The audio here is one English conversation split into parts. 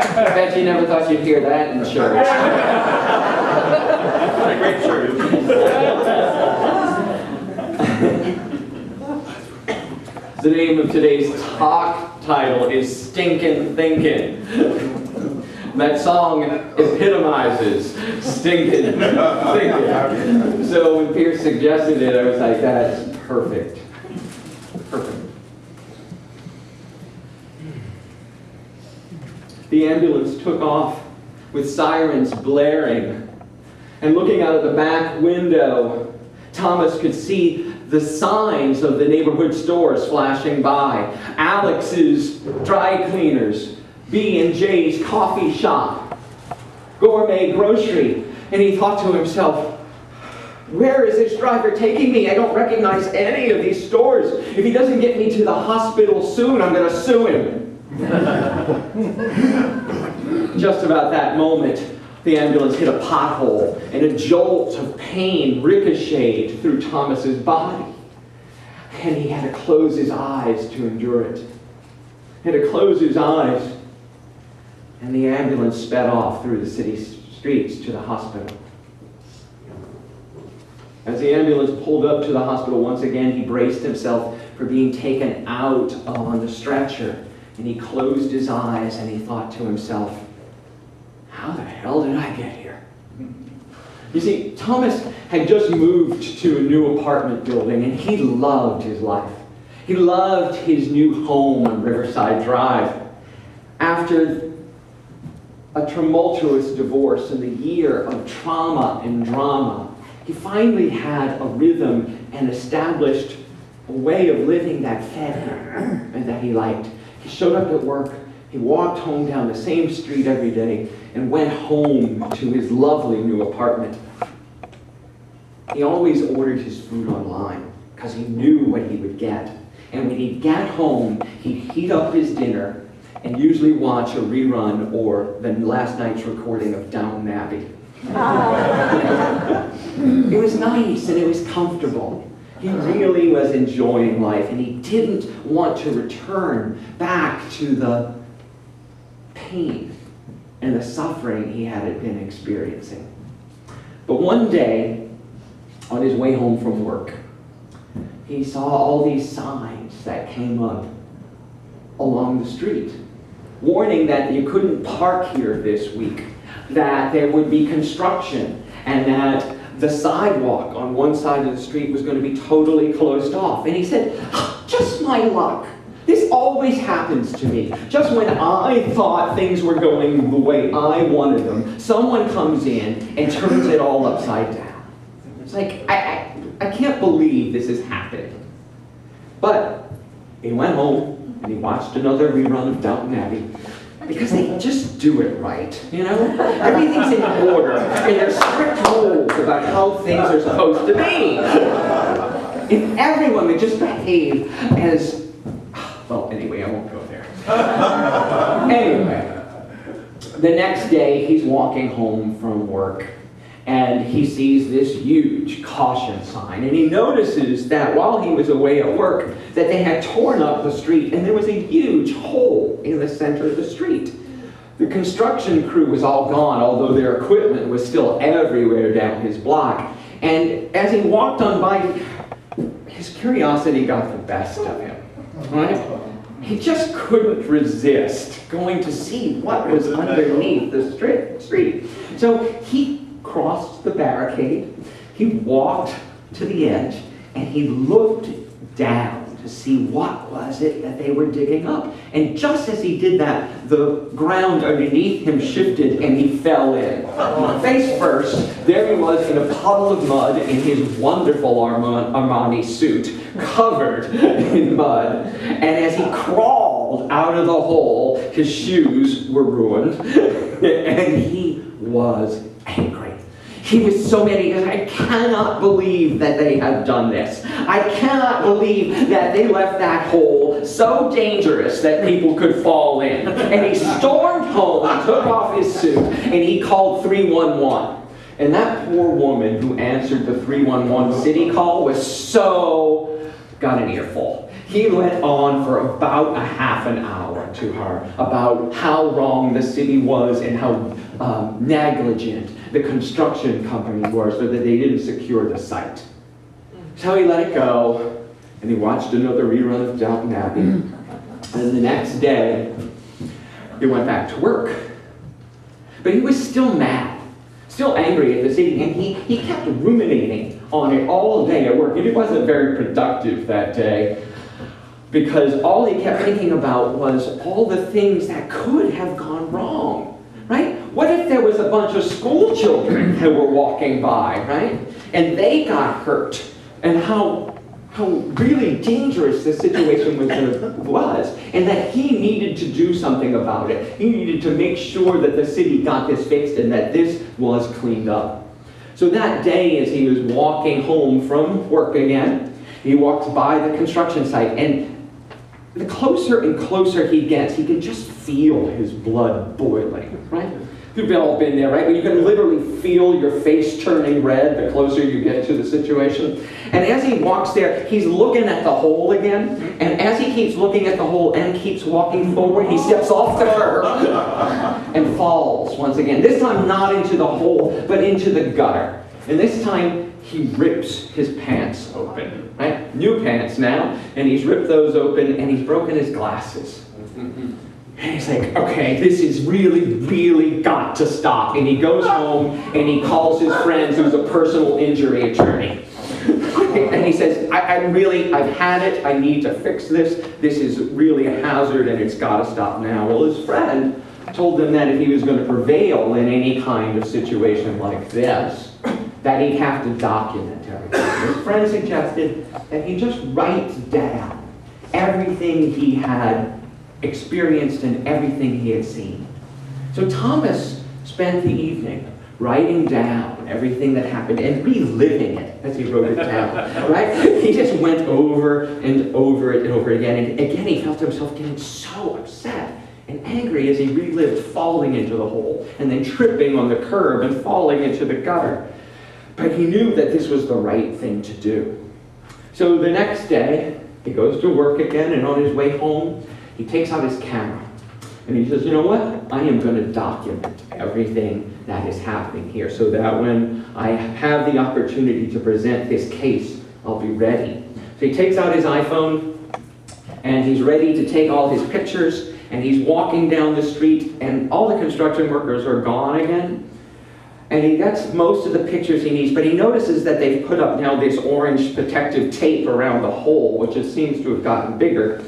I bet you never thought you'd hear that in church. What a great church. The name of today's talk title is Stinkin' Thinkin'. That song epitomizes stinkin' thinkin'. So when Pierce suggested it, I was like, that's perfect. Perfect. The ambulance took off with sirens blaring. And looking out of the back window, Thomas could see the signs of the neighborhood stores flashing by. Alex's Dry Cleaners, B&J's Coffee Shop, Gourmet Grocery. And he thought to himself, where is this driver taking me? I don't recognize any of these stores. If he doesn't get me to the hospital soon, I'm going to sue him. Just about that moment, the ambulance hit a pothole, and a jolt of pain ricocheted through Thomas's body. And he had to close his eyes to endure it. He had to close his eyes, and the ambulance sped off through the city streets to the hospital. As the ambulance pulled up to the hospital once again, he braced himself for being taken out on the stretcher. And he closed his eyes and he thought to himself, how the hell did I get here? You see, Thomas had just moved to a new apartment building and he loved his life. He loved his new home on Riverside Drive. After a tumultuous divorce and a year of trauma and drama, he finally had a rhythm and established a way of living that fed him and that he liked. He showed up at work, he walked home down the same street every day, and went home to his lovely new apartment. He always ordered his food online, because he knew what he would get. And when he'd get home, he'd heat up his dinner, and usually watch a rerun or the last night's recording of Downton Abbey. It was nice, and it was comfortable. He really was enjoying life, and he didn't want to return back to the pain and the suffering he had been experiencing. But one day, on his way home from work, he saw all these signs that came up along the street, warning that you couldn't park here this week, that there would be construction, and that the sidewalk on one side of the street was going to be totally closed off. And he said, just my luck. This always happens to me. Just when I thought things were going the way I wanted them, someone comes in and turns it all upside down. It's like, I can't believe this is happening. But he went home and he watched another rerun of Downton Abbey. Because they just do it right, you know? Everything's in order, and there's strict rules about how things are supposed to be. If everyone would just behave as... Well, anyway, I won't go there. Anyway, the next day, he's walking home from work, and he sees this huge caution sign, and he notices that while he was away at work, that they had torn up the street, and there was a huge hole in the center of the street. The construction crew was all gone, although their equipment was still everywhere down his block. And as he walked on by, his curiosity got the best of him, right? He just couldn't resist going to see what was underneath the street. So he crossed the barricade, he walked to the edge, and he looked down to see what was it that they were digging up. And just as he did that, the ground underneath him shifted and he fell in. Face first, there he was in a puddle of mud in his wonderful Armani suit, covered in mud. And as he crawled out of the hole, his shoes were ruined, and he was angry. He was so mad. He goes, I cannot believe that they have done this. I cannot believe that they left that hole so dangerous that people could fall in. And he stormed home, took off his suit, and he called 311. And that poor woman who answered the 311 city call got an earful. He went on for about a half an hour to her about how wrong the city was and how negligent the construction company was so that they didn't secure the site. So he let it go, and he watched another rerun of Downton Abbey. And the next day, he went back to work. But he was still mad, still angry at the city, and he kept ruminating on it all day at work. And it wasn't very productive that day, because all he kept thinking about was all the things that could have gone wrong, right? What if there was a bunch of school children that were walking by, right? And they got hurt, and how really dangerous the situation was, and that he needed to do something about it. He needed to make sure that the city got this fixed and that this was cleaned up. So that day, as he was walking home from work again, he walked by the construction site, and the closer and closer he gets, he can just feel his blood boiling, right? You've all been there, right? When you can literally feel your face turning red the closer you get to the situation. And as he walks there, he's looking at the hole again. And as he keeps looking at the hole and keeps walking forward, he steps off the curb and falls once again. This time not into the hole, but into the gutter. And this time he rips his pants open, right? New pants now. And he's ripped those open and he's broken his glasses. And he's like, okay, this is really got to stop. And he goes home and he calls his friend who's a personal injury attorney. And he says, I've had it, I need to fix this. This is really a hazard and it's got to stop now. Well, his friend told him that if he was going to prevail in any kind of situation like this, that he'd have to document everything. His friend suggested that he just write down everything he had experienced and everything he had seen. So Thomas spent the evening writing down everything that happened and reliving it as he wrote it down, right? He just went over and over it and over again. And again, he felt himself getting so upset and angry as he relived falling into the hole and then tripping on the curb and falling into the gutter. But he knew that this was the right thing to do. So the next day, he goes to work again, and on his way home, he takes out his camera and he says, you know what? I am going to document everything that is happening here so that when I have the opportunity to present this case, I'll be ready. So he takes out his iPhone and he's ready to take all his pictures, and he's walking down the street and all the construction workers are gone again. And he gets most of the pictures he needs, but he notices that they've put up now this orange protective tape around the hole, which it seems to have gotten bigger.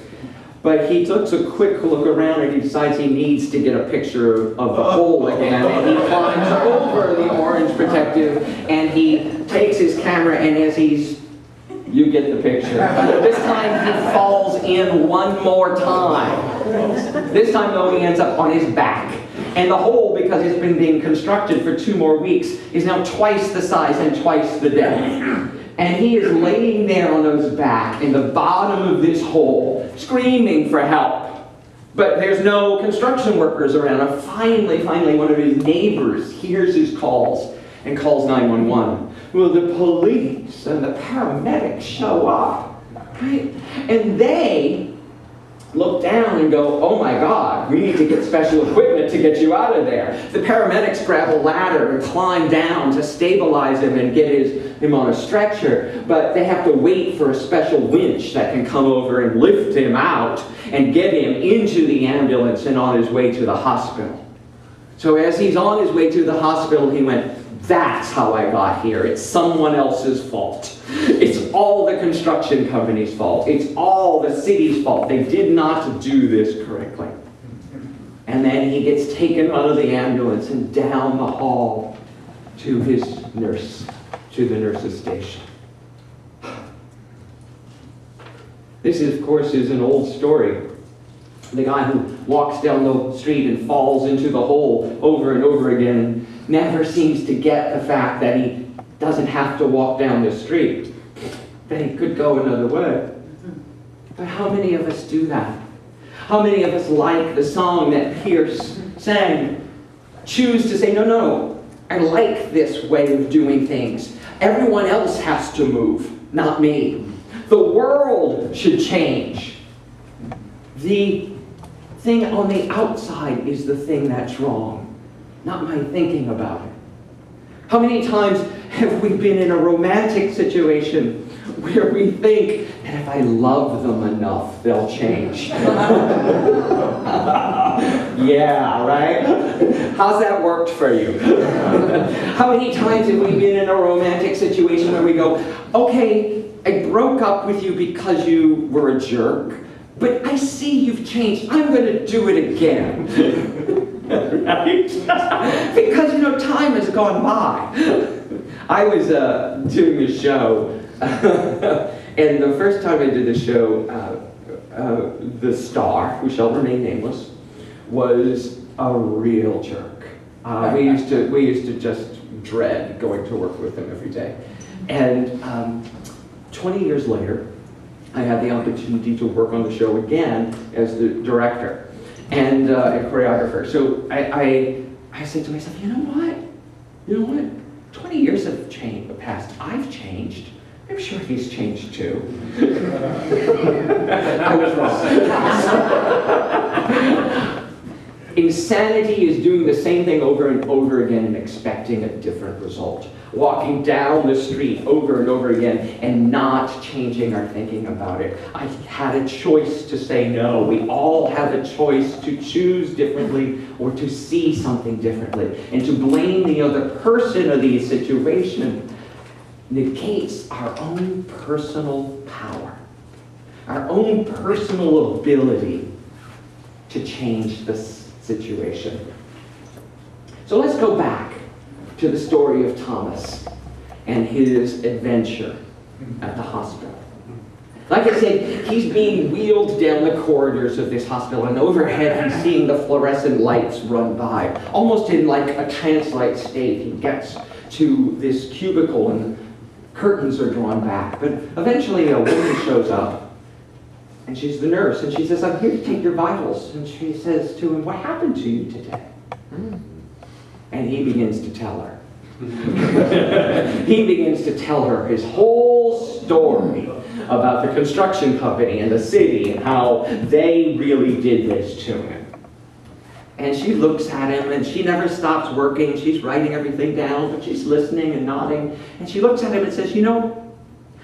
But he takes a quick look around and he decides he needs to get a picture of the hole again. And he climbs over the orange protective and he takes his camera, and as you get the picture. This time he falls in one more time. This time though he ends up on his back. And the hole, because it's been being constructed for 2 more weeks, is now twice the size and twice the depth. And he is laying there on his back in the bottom of this hole, screaming for help. But there's no construction workers around. And finally, one of his neighbors hears his calls and calls 911. Well, the police and the paramedics show up, right? And they look down and go, oh my God, we need to get special equipment to get you out of there. The paramedics grab a ladder and climb down to stabilize him and get him on a stretcher, but they have to wait for a special winch that can come over and lift him out and get him into the ambulance and on his way to the hospital. So as he's on his way to the hospital, he went, that's how I got here. It's someone else's fault. It's all the construction company's fault. It's all the city's fault. They did not do this correctly. And then he gets taken out of the ambulance and down the hall to his nurse, to the nurse's station. This, of course, is an old story. The guy who walks down the street and falls into the hole over and over again never seems to get the fact that he doesn't have to walk down the street, that he could go another way. But how many of us do that? How many of us, like the song that Pierce sang, choose to say, no, I like this way of doing things. Everyone else has to move, not me. The world should change. The thing on the outside is the thing that's wrong, not my thinking about it. How many times have we been in a romantic situation where we think that if I love them enough, they'll change? Yeah, right? How's that worked for you? How many times have we been in a romantic situation where we go, okay, I broke up with you because you were a jerk, but I see you've changed. I'm going to do it again. Right? Because, time has gone by. I was doing a show, and the first time I did the show, the star, who shall remain nameless, was a real jerk. We used to just dread going to work with him every day. And 20 years later, I had the opportunity to work on the show again as the director and choreographer. So I said to myself, you know what? 20 years have passed. I've changed. I'm sure he's changed too. I was wrong. Insanity is doing the same thing over and over again and expecting a different result. Walking down the street over and over again and not changing our thinking about it. I had a choice to say no. We all have a choice to choose differently or to see something differently. And to blame the other person or the situation negates our own personal power, our own personal ability to change this situation. So let's go back to the story of Thomas and his adventure at the hospital. Like I said, he's being wheeled down the corridors of this hospital, and overhead he's seeing the fluorescent lights run by. Almost in like a trance-like state, he gets to this cubicle and curtains are drawn back. But eventually a woman shows up, and she's the nurse, and she says, I'm here to take your vitals. And she says to him, what happened to you today? And he begins to tell her. He begins to tell her his whole story about the construction company and the city and how they really did this to him. And she looks at him, and she never stops working. She's writing everything down, but she's listening and nodding. And she looks at him and says,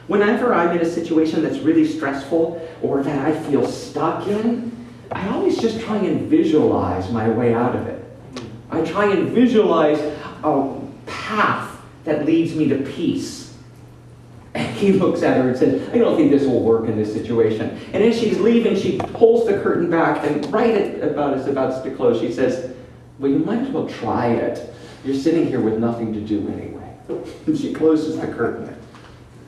whenever I'm in a situation that's really stressful or that I feel stuck in, I always just try and visualize my way out of it. I try and visualize a path that leads me to peace. And he looks at her and says, I don't think this will work in this situation. And as she's leaving, she pulls the curtain back, and right about as it's about to close, she says, well, you might as well try it. You're sitting here with nothing to do anyway. And she closes the curtain.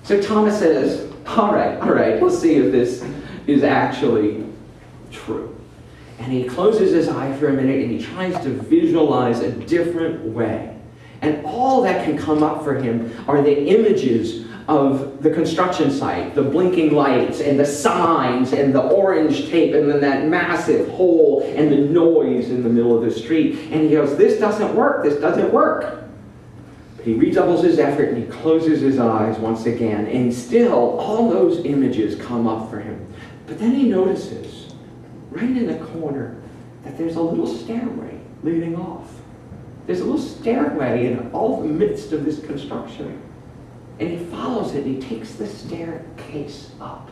So Thomas says, all right, we'll see if this is actually true. And he closes his eye for a minute and he tries to visualize a different way. And all that can come up for him are the images of the construction site, the blinking lights and the signs and the orange tape and then that massive hole and the noise in the middle of the street. And he goes, this doesn't work. He redoubles his effort and he closes his eyes once again, and still all those images come up for him. But then he notices, right in the corner, that there's a little stairway leading off. There's a little stairway in all the midst of this construction. And he follows it and he takes the staircase up.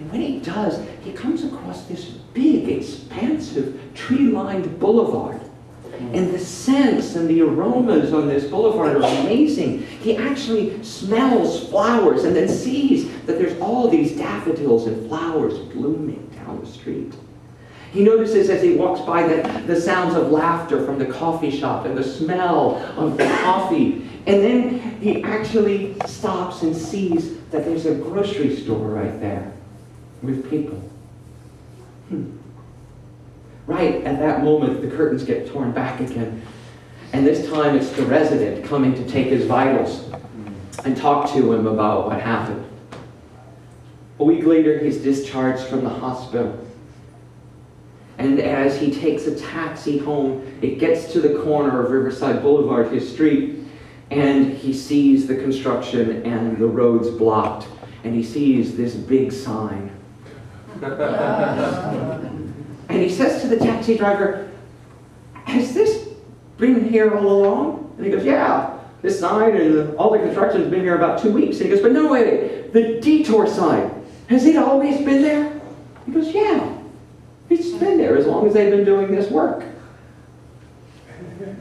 And when he does, he comes across this big, expansive, tree-lined boulevard. And the scents and the aromas on this boulevard are amazing. He actually smells flowers and then sees that there's all these daffodils and flowers blooming down the street. He notices as he walks by that the sounds of laughter from the coffee shop and the smell of the coffee. And then he actually stops and sees that there's a grocery store right there with people. Right at that moment, the curtains get torn back again. And this time it's the resident coming to take his vitals and talk to him about what happened. A week later, he's discharged from the hospital. And as he takes a taxi home, it gets to the corner of Riverside Boulevard, his street, and he sees the construction and the roads blocked. and he sees this big sign. And he says to the taxi driver, "Has this been here all along?" And he goes, "Yeah, this sign and all the construction's been here about 2 weeks." And he goes, "But no, wait, the detour sign, has it always been there?" He goes, "Yeah, it's been there as long as they've been doing this work."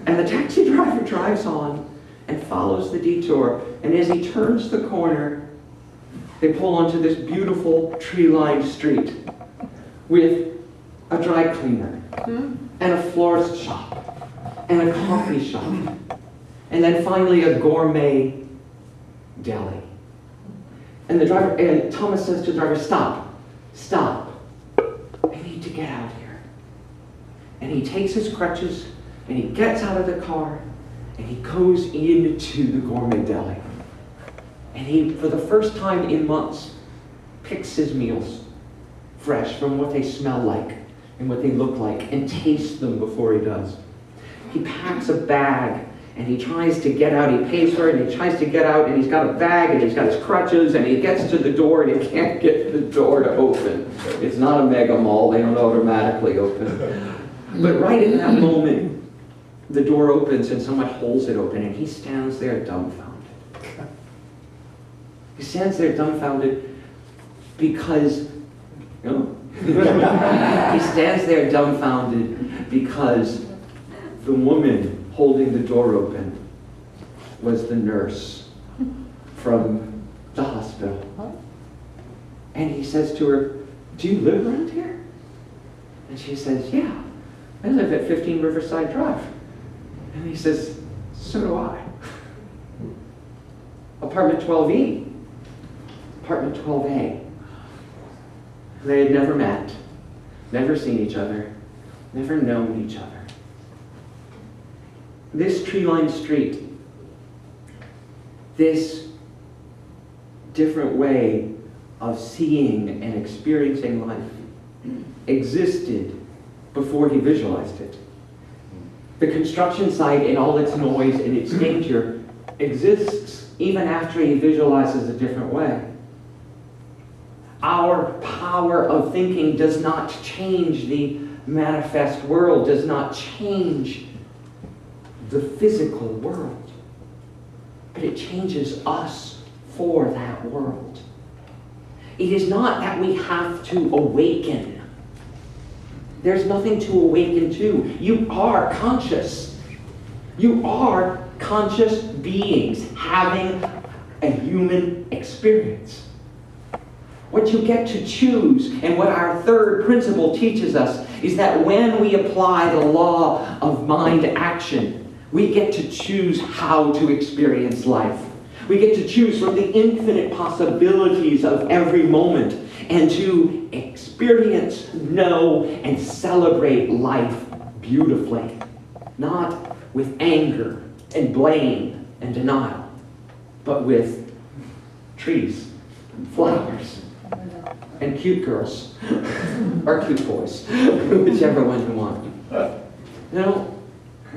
And the taxi driver drives on and follows the detour. And as he turns the corner, they pull onto this beautiful tree-lined street with a dry cleaner and a florist shop and a coffee shop. And then finally a gourmet deli. And Thomas says to the driver, "Stop. I need to get out here." And he takes his crutches and he gets out of the car and he goes into the gourmet deli. And he, for the first time in months, picks his meals fresh from what they smell like and what they look like and tastes them before he does. He packs a bag and he tries to get out. He pays for it and he tries to get out, and he's got a bag and he's got his crutches, and he gets to the door and he can't get the door to open. It's not a mega mall, they don't automatically open. But right in that moment, the door opens and someone holds it open, and he stands there dumbfounded. He stands there dumbfounded because, he stands there dumbfounded because the woman holding the door open was the nurse from the hospital. And he says to her, "Do you live around here?" And she says, "Yeah, I live at 15 Riverside Drive." And he says, "So do I." Apartment 12E. Apartment 12A. They had never met, never seen each other, never known each other. This tree-lined street, this different way of seeing and experiencing life existed before he visualized it. The construction site and all its noise and its danger exists even after he visualizes a different way. Our power of thinking does not change the manifest world, does not change the physical world, but it changes us for that world. It is not that we have to awaken. There's nothing to awaken to. You are conscious. You are conscious beings having a human experience. What you get to choose, and what our third principle teaches us, is that when we apply the law of mind action, we get to choose how to experience life. We get to choose from the infinite possibilities of every moment and to experience, know, and celebrate life beautifully. Not with anger and blame and denial, but with trees and flowers and cute girls or cute boys, whichever one you want.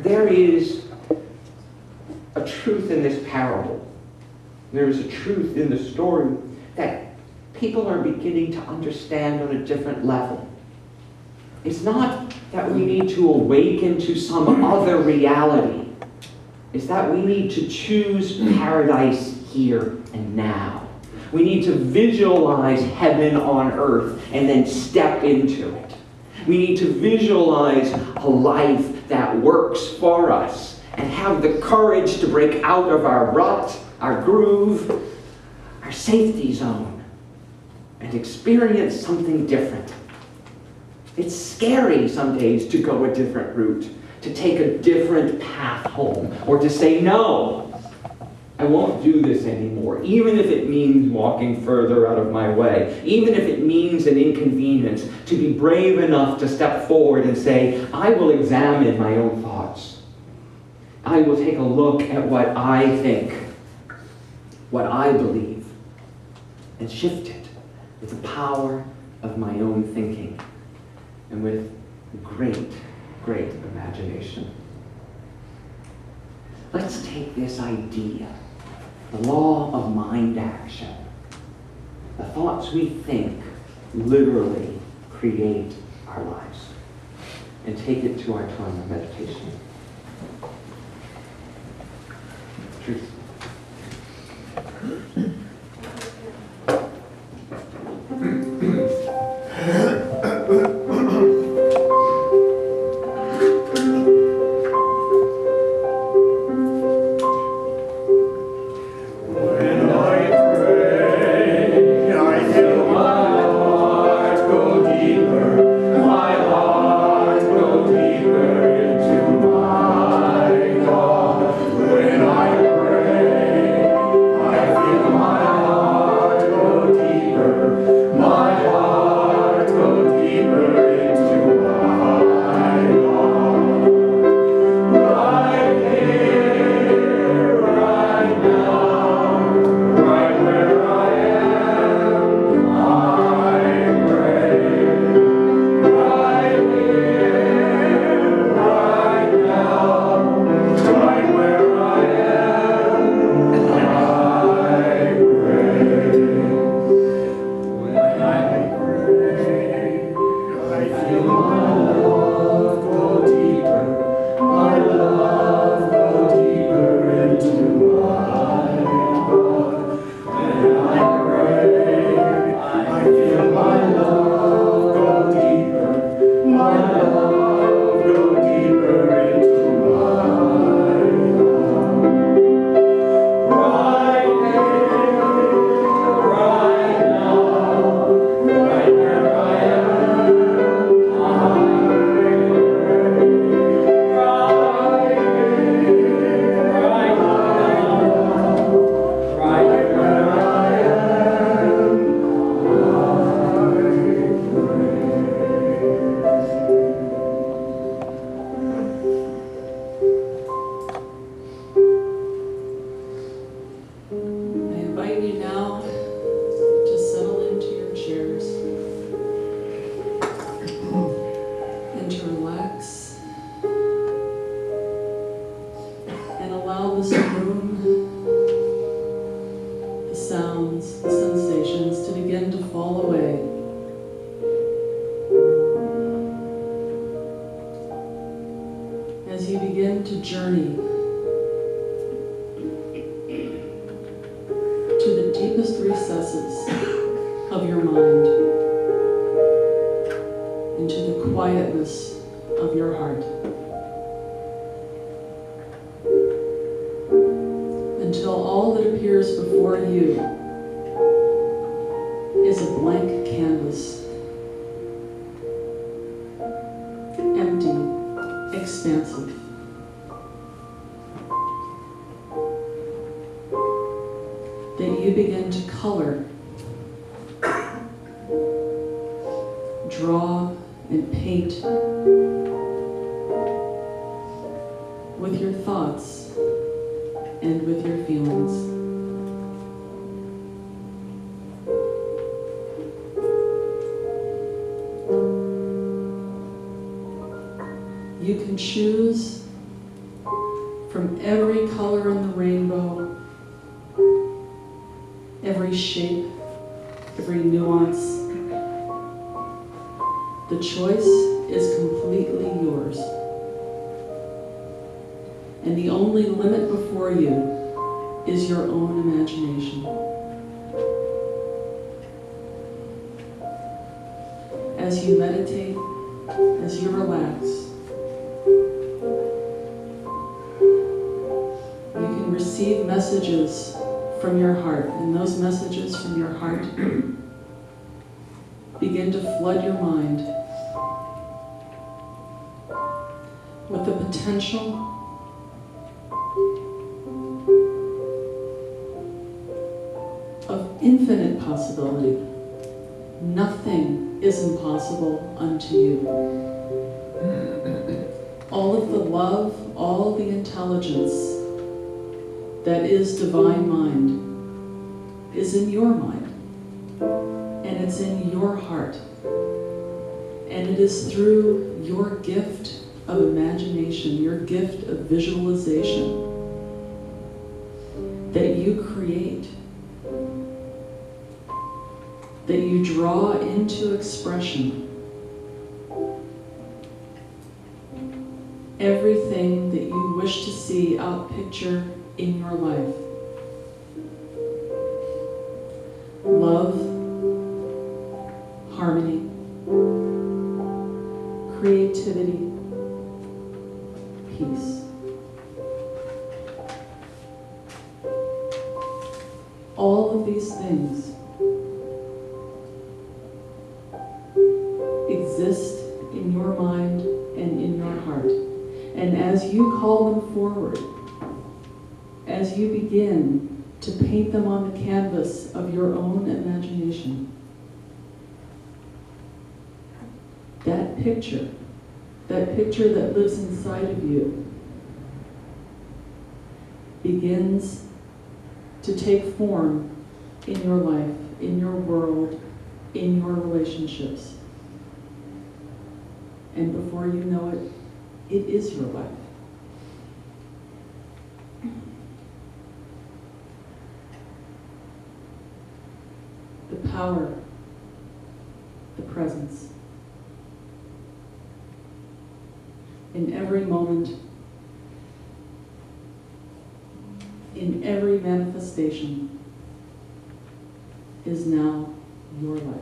There is a truth in this parable. There is a truth in the story that people are beginning to understand on a different level. It's not that we need to awaken to some other reality. It's that we need to choose paradise here and now. We need to visualize heaven on earth and then step into it. We need to visualize a life that works for us and have the courage to break out of our rut, our groove, our safety zone, and experience something different. It's scary some days to go a different route, to take a different path home, or to say, "No, I won't do this anymore," even if it means walking further out of my way, even if it means an inconvenience, to be brave enough to step forward and say, "I will examine my own thoughts. I will take a look at what I think, what I believe, and shift it with the power of my own thinking and with great, great imagination." Let's take this idea, the law of mind action, The thoughts we think literally create our lives. And take it to our time of meditation. Truth. As you begin to journey to the deepest recesses of your mind, into the quietness of your heart, until all that appears before you is a blank canvas, empty, expansive. That you begin to color, draw, and paint with your thoughts and with your feelings. You can choose from every color in the rainbow, every shape, every nuance. The choice is completely yours. And the only limit before you is your own imagination. As you meditate, as you relax, you can receive messages from your heart, and those messages from your heart begin to flood your mind with the potential of infinite possibility. Nothing is impossible unto you. All of the love, all the intelligence that is divine mind is in your mind, and it's in your heart, and it is through your gift of imagination, your gift of visualization, that you create. that you draw into expression everything that you wish to see outpicture in your life. Love, harmony, creativity, peace. All of these things exist in your mind and in your heart. And as you call them forward, as you begin to paint them on the canvas of your own imagination, that picture that lives inside of you, begins to take form in your life, in your world, in your relationships. And before you know it, it is your life. The power, the presence. In every moment, in every manifestation, is now your life.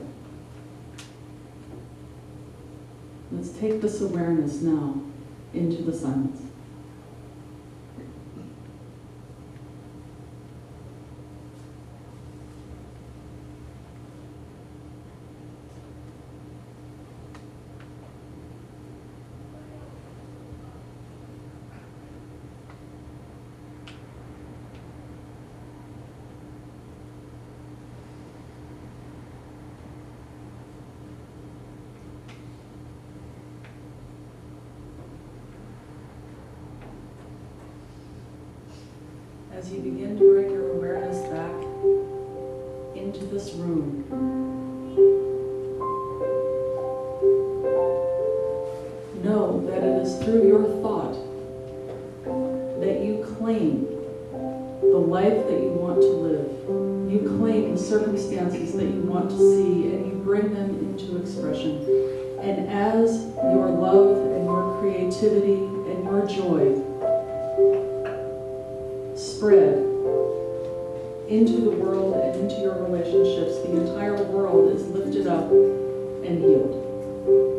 Let's take this awareness now into the silence. As you begin to bring your awareness back into this room, know that it is through your thought that you claim the life that you want to live. You claim the circumstances that you want to see, and you bring them into expression. And as your love and your creativity and your joy spread into the world and into your relationships, the entire world is lifted up and healed.